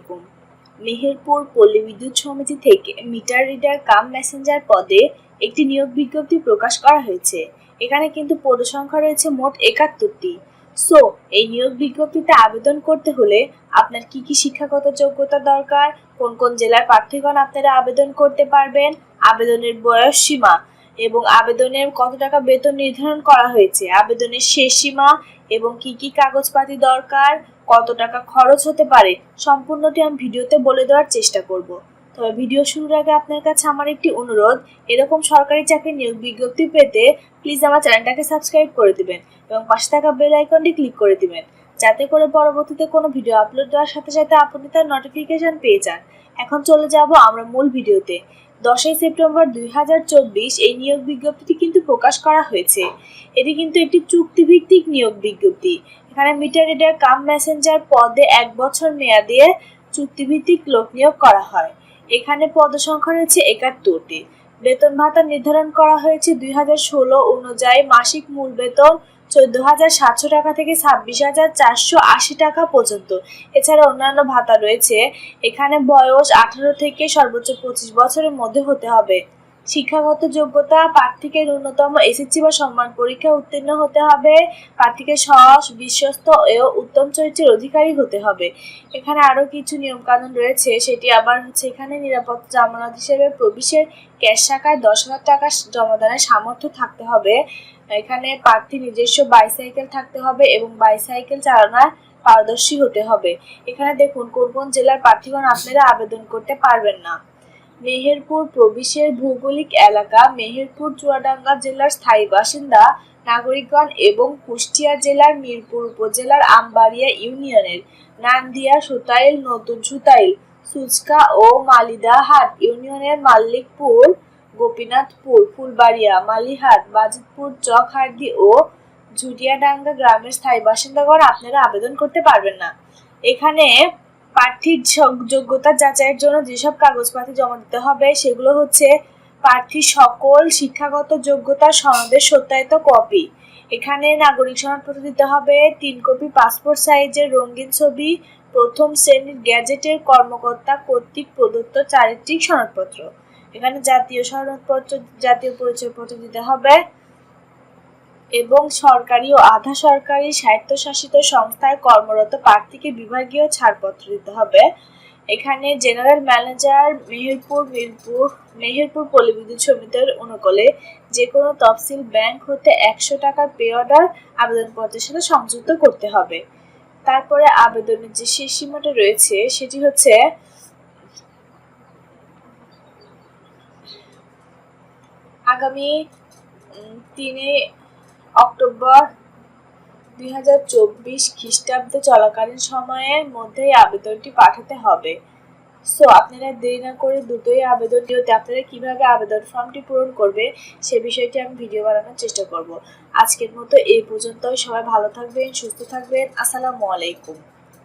আলাইকুম। মেহেরপুর পল্লী বিদ্যুৎ সমিতি থেকে মিটার রিডার কাম মেসেঞ্জার পদে একটি নিয়োগ বিজ্ঞপ্তি প্রকাশ করা হয়েছে। এখানে কিন্তু পদ সংখ্যা রয়েছে মোট ৭১টি। সো এই নিয়োগ বিজ্ঞপ্তিতে আবেদন করতে হলে আপনার কি কি শিক্ষাগত যোগ্যতা দরকার, কোন কোন জেলার প্রার্থীগণ আপনারা আবেদন করতে পারবেন, আবেদনের বয়স সীমা এবং আবেদনের কত টাকা বেতন নির্ধারণ করা হয়েছে, আবেদনের শেষ সীমা এবং কি কি কাগজপাতি দরকার, কত টাকা খরচ হতে পারে, সম্পূর্ণটি আমি ভিডিওতে বলে দেওয়ার চেষ্টা করব। তবে ভিডিও শুরুর আগে আপনার কাছে আমার একটি অনুরোধ, এরকম সরকারি চাকরি নিয়োগ বিজ্ঞপ্তি পেতে প্লিজ আমার চ্যানেলটাকে সাবস্ক্রাইব করে দিবেন এবং পাশে থাকা বেল আইকনটি ক্লিক করে দিবেন, যাতে করে পরবর্তীতে কোনো ভিডিও আপলোড দেওয়ার সাথে সাথে আপনি তার নোটিফিকেশন পেয়ে যান। এখন চলে যাব আমরা মূল ভিডিওতে। 10 সেপ্টেম্বর 2024 এই নিয়োগ বিজ্ঞপ্তিটি কিন্তু প্রকাশ করা হয়েছে। এটি কিন্তু একটি চুক্তিভিত্তিক নিয়োগ বিজ্ঞপ্তি। এখানে মিটার রিডার কাম মেসেঞ্জার পদে 1 বছর মেয়াদে চুক্তিভিত্তিক লোক নিয়োগ করা হয়। এখানে পদ সংখ্যা রয়েছে ৭১টি। বেতন ভাতা নির্ধারণ করা হয়েছে 2016 অনুযায়ী মাসিক মূল বেতন 14,700 টাকা থেকে 26,480 টাকা পর্যন্ত। এছাড়া অন্যান্য ভাতা রয়েছে। এখানে বয়স 18 থেকে সর্বোচ্চ 25 বছরের মধ্যে হতে হবে। শিক্ষাগত যোগ্যতা, প্রার্থীকে ন্যূনতম এসএসসি বা সম্মান পরীক্ষা উত্তীর্ণ হতে হবে। প্রার্থীকে সৎ, বিশ্বস্ত ও উত্তম চরিত্রের অধিকারী হতে হবে। এখানে আরও কিছু নিয়মকানুন রয়েছে, সেটি আবার হচ্ছে এখানে নিরাপত্তা জামানত হিসেবে প্রবেশের ক্যাশ শাখায় 10,000 টাকা জমাদানের সামর্থ্য থাকতে হবে। এখানে প্রার্থী নিজস্ব বাইসাইকেল থাকতে হবে এবং বাইসাইকেল চালানোর পারদর্শী হতে হবে। এখানে দেখুন কোন কোন জেলার প্রার্থীগণ আপনারা আবেদন করতে পারবেন না। মেহেরপুর প্রবেশের ভৌগোলিক এলাকা মেহেরপুর চুয়াডাঙ্গা জেলার স্থায়ী বাসিন্দা নাগরিকগণ এবং কুষ্টিয়া জেলার মিরপুর উপজেলার আমবাড়িয়া ইউনিয়নের নান্দিয়া, সুতাইল, নতুন সুতাইল, সুচকা ও মালিদাহাট ইউনিয়নের মাল্লিকপুর, গোপীনাথপুর, ফুলবাড়িয়া, মালিহাট, বাজিতপুর, চকহার্দি ও ঝুটিয়াডাঙ্গা গ্রামের স্থায়ী বাসিন্দাগণ আপনারা আবেদন করতে পারবেন না। এখানে প্রার্থীর যোগ্যতা যাচাইয়ের জন্য যেসব কাগজপাতি জমা দিতে হবে সেগুলো হচ্ছে প্রার্থীর সকল শিক্ষাগত যোগ্যতার সনদের সত্যায়িত কপি। এখানে নাগরিক সনদপত্র দিতে হবে, 3 কপি পাসপোর্ট সাইজের রঙিন ছবি, প্রথম শ্রেণীর গ্যাজেটের কর্মকর্তা কর্তৃক প্রদত্ত চারিত্রিক সনদপত্র। এখানে জাতীয় সনদপত্র, জাতীয় পরিচয়পত্র দিতে হবে এবং সরকারি ও আধা সরকারি স্বায়ত্তশাসিত সংস্থায় কর্মরত প্রার্থীকে বিভাগীয় ছাড়পত্র দিতে হবে। এখানে জেনারেল ম্যানেজার মেহেরপুর পল্লী বিদ্যুৎ সমিতির অনুকূলে যে কোনো তফসিল ব্যাংক হতে 100 টাকার পে অর্ডার আবেদনপত্রের সাথে সংযুক্ত করতে হবে। তারপরে আবেদনের যে শেষ সীমাটা রয়েছে সেটি হচ্ছে আগামী 3 অক্টোবর 2024 খ্রিস্টাব্দে চলাকালীন সময়ের মধ্যেই আবেদনটি পাঠাতে হবে। সো আপনারা দেরি না করে দ্রুতই আবেদন দিতে আপনারা কিভাবে আবেদন ফর্মটি পূরণ করবে সে বিষয়টি আমি ভিডিও বানানোর চেষ্টা করব। আজকের মতো এই পর্যন্তই। সবাই ভালো থাকবেন, সুস্থ থাকবেন। আসসালামু আলাইকুম।